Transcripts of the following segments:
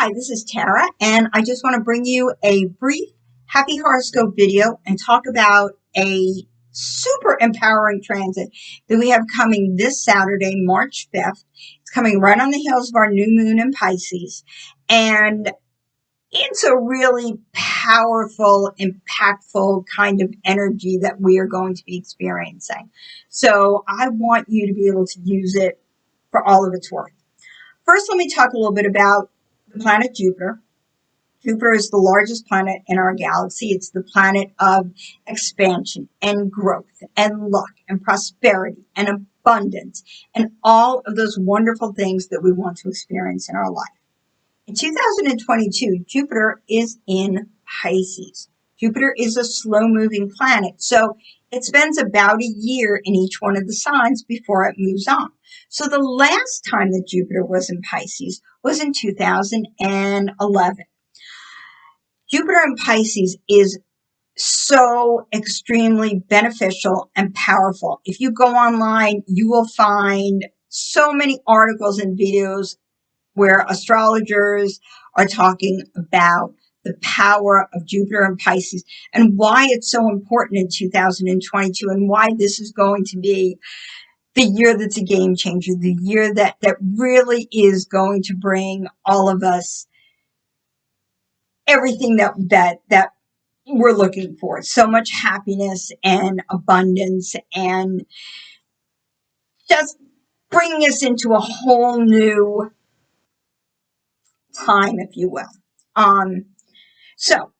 Hi, this is Tara, and I just want to bring you a brief happy horoscope video and talk about a super empowering transit that we have coming this Saturday, March 5th. It's coming right on the heels of our new moon in Pisces, and it's a really powerful, impactful kind of energy that we are going to be experiencing. So I want you to be able to use it for all of its worth. First, let me talk a little bit about the planet Jupiter. Jupiter is the largest planet in our galaxy. It's the planet of expansion and growth and luck and prosperity and abundance and all of those wonderful things that we want to experience in our life. In 2022, Jupiter is in Pisces. Jupiter is a slow-moving planet, so it spends about a year in each one of the signs before it moves on. So the last time that Jupiter was in Pisces was in 2011. Jupiter in Pisces is so extremely beneficial and powerful. If you go online, you will find so many articles and videos where astrologers are talking about the power of Jupiter and Pisces and why it's so important in 2022 and why this is going to be the year that's a game changer, the year that really is going to bring all of us everything that we're looking for. So much happiness and abundance and just bringing us into a whole new time, if you will. So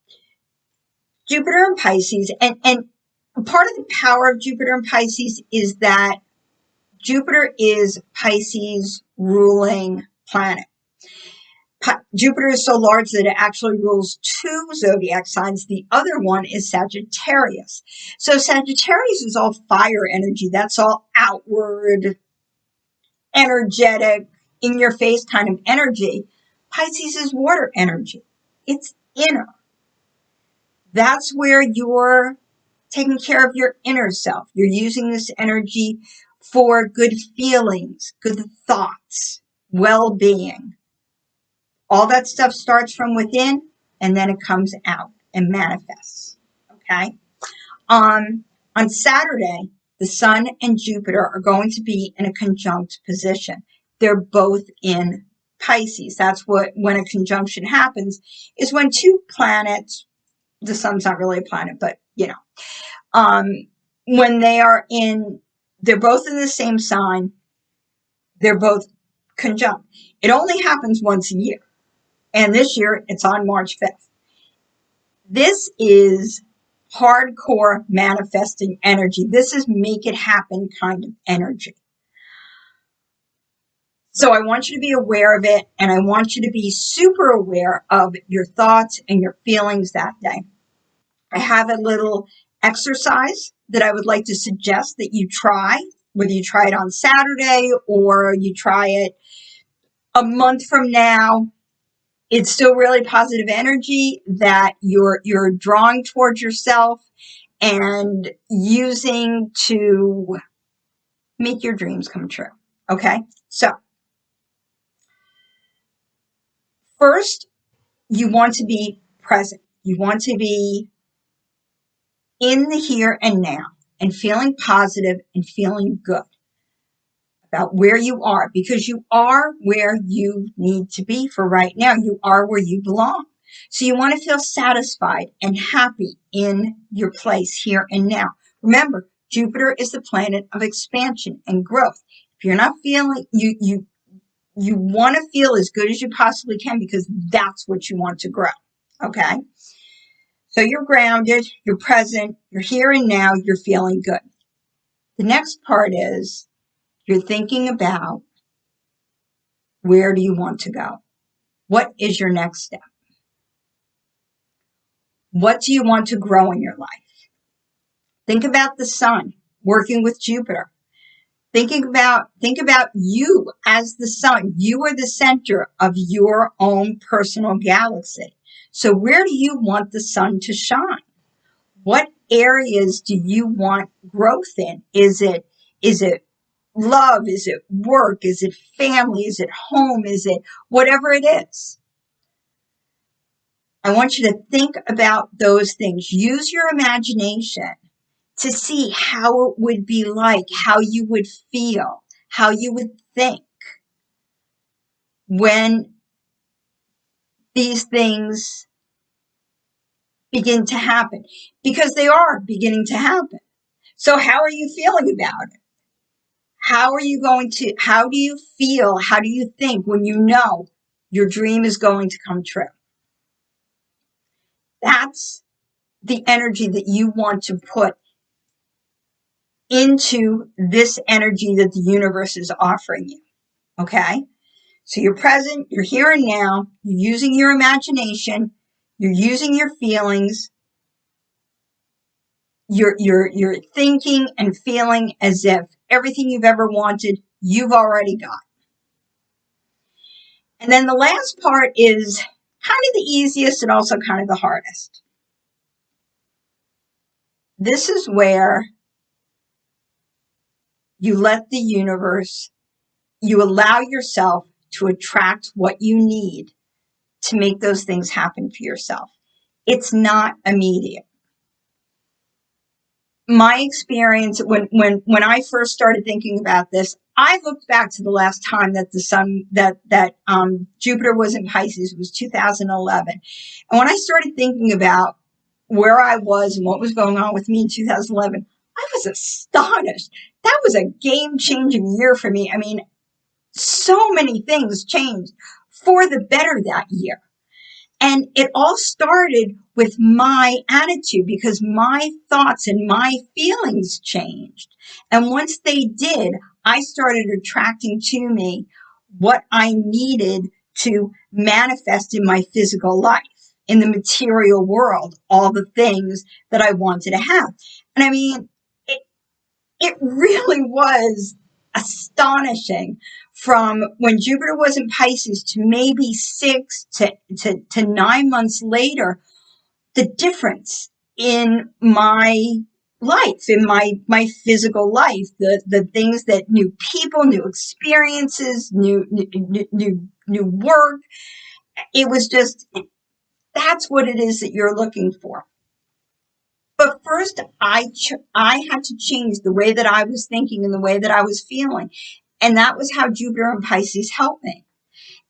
Jupiter and Pisces, and part of the power of Jupiter and Pisces is that Jupiter is Pisces' ruling planet. Jupiter is so large that it actually rules two zodiac signs. The other one is Sagittarius. So Sagittarius is all fire energy. That's all outward, energetic, in your face kind of energy. Pisces is water energy. It's inner. That's where you're taking care of your inner self. You're using this energy for good feelings, good thoughts, well-being. All that stuff starts from within and then it comes out and manifests. Okay? On Saturday, the Sun and Jupiter are going to be in a conjunct position. They're both in Pisces. That's when a conjunction happens, is when two planets, the Sun's not really a planet, but when they're both in the same sign, they're both conjunct. It only happens once a year. And this year, it's on March 5th. This is hardcore manifesting energy. This is make it happen kind of energy. So I want you to be aware of it, and I want you to be super aware of your thoughts and your feelings that day. I have a little exercise that I would like to suggest that you try, whether you try it on Saturday or you try it a month from now. It's still really positive energy that you're drawing towards yourself and using to make your dreams come true. Okay? So, first, you want to be present. You want to be in the here and now and feeling positive and feeling good about where you are, because you are where you need to be for right now. You are where you belong. So you want to feel satisfied and happy in your place here and now. Remember, Jupiter is the planet of expansion and growth. If you're not feeling, you want to feel as good as you possibly can, because that's what you want to grow. Okay? So you're grounded, you're present, you're here and now, you're feeling good. The next part is you're thinking about, where do you want to go? What is your next step? What do you want to grow in your life? Think about the Sun working with Jupiter. Think about you as the Sun. You are the center of your own personal galaxy. So where do you want the Sun to shine? What areas do you want growth in? Is it love? Is it work? Is it family? Is it home? Is it whatever it is? I want you to think about those things. Use your imagination to see how it would be like, how you would feel, how you would think when these things begin to happen, because they are beginning to happen. So how are you feeling about it? How do you feel? How do you think when you know your dream is going to come true? That's the energy that you want to put into this energy that the universe is offering you. Okay? So you're present, you're here and now, you're using your imagination, you're using your feelings, you're thinking and feeling as if everything you've ever wanted, you've already got. And then the last part is kind of the easiest and also kind of the hardest. This is where you let the universe, you allow yourself to attract what you need to make those things happen for yourself. It's not immediate. My experience when I first started thinking about this, I looked back to the last time that the sun that Jupiter was in Pisces. It was 2011, and when I started thinking about where I was and what was going on with me in 2011, I was astonished. That was a game-changing year for me. I mean, so many things changed for the better that year. And it all started with my attitude, because my thoughts and my feelings changed. And once they did, I started attracting to me what I needed to manifest in my physical life, in the material world, all the things that I wanted to have. And I mean, it really was astonishing. From when Jupiter was in Pisces to maybe 6 to 9 months later, the difference in my life, in my physical life, the things that new people, new experiences, new work. It was just, that's what it is that you're looking for. But first, I had to change the way that I was thinking and the way that I was feeling. And that was how Jupiter and Pisces helped me.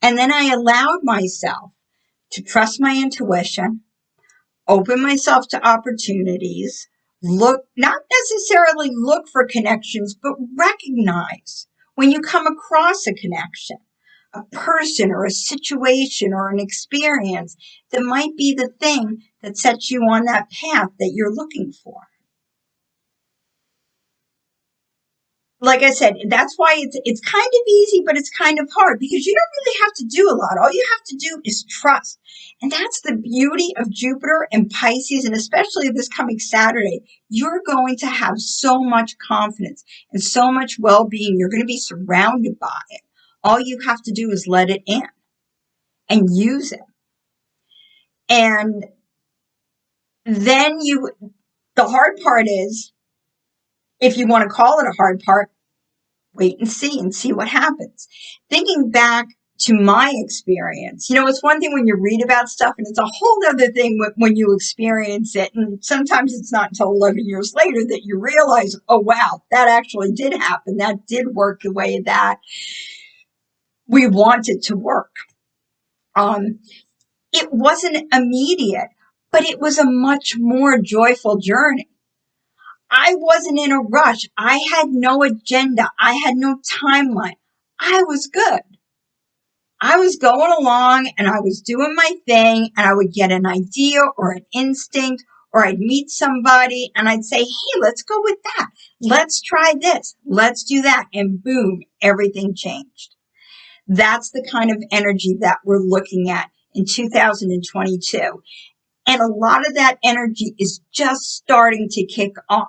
And then I allowed myself to trust my intuition, open myself to opportunities, not necessarily look for connections, but recognize when you come across a connection, a person or a situation or an experience that might be the thing that sets you on that path that you're looking for. Like I said, that's why it's kind of easy, but it's kind of hard, because you don't really have to do a lot. All you have to do is trust. And that's the beauty of Jupiter and Pisces, and especially this coming Saturday. You're going to have so much confidence and so much well-being. You're going to be surrounded by it. All you have to do is let it in and use it. And then the hard part is, if you want to call it a hard part, wait and see what happens. Thinking back to my experience, it's one thing when you read about stuff, and it's a whole other thing when you experience it. And sometimes it's not until 11 years later that you realize, oh, wow, that actually did happen. That did work the way that we want it to work. It wasn't immediate, but it was a much more joyful journey. I wasn't in a rush. I had no agenda. I had no timeline. I was good. I was going along and I was doing my thing, and I would get an idea or an instinct, or I'd meet somebody and I'd say, hey, let's go with that. Let's try this. Let's do that. And boom, everything changed. That's the kind of energy that we're looking at in 2022. And a lot of that energy is just starting to kick off.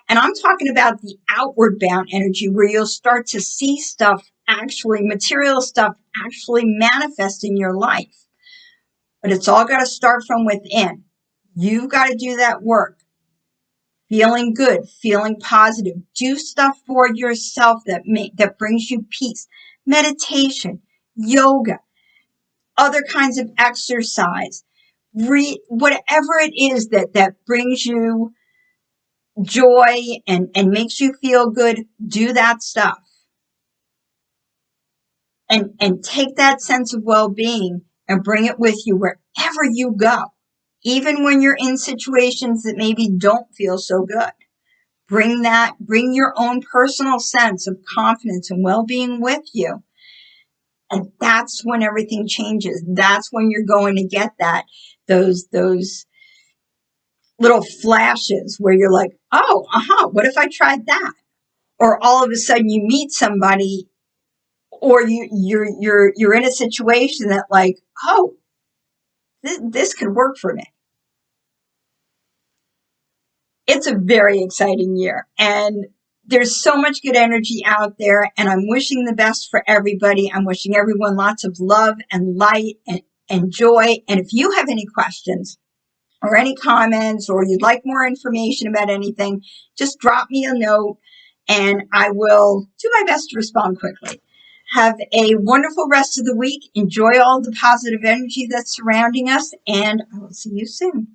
And I'm talking about the outward bound energy, where you'll start to see stuff, material stuff, actually manifest in your life. But it's all got to start from within. You've got to do that work. Feeling good, feeling positive. Do stuff for yourself that brings you peace. Meditation, yoga, other kinds of exercise. whatever it is that brings you joy and makes you feel good, do that stuff. And take that sense of well-being and bring it with you wherever you go. Even when you're in situations that maybe don't feel so good. Bring your own personal sense of confidence and well-being with you. And that's when everything changes. That's when you're going to get those little flashes where you're like, oh, what if I tried that? Or all of a sudden you meet somebody, or you're in a situation that like, oh, this could work for me. It's a very exciting year, and there's so much good energy out there, and I'm wishing the best for everybody. I'm wishing everyone lots of love and light and joy. And if you have any questions or any comments, or you'd like more information about anything, just drop me a note and I will do my best to respond quickly. Have a wonderful rest of the week. Enjoy all the positive energy that's surrounding us, and I will see you soon.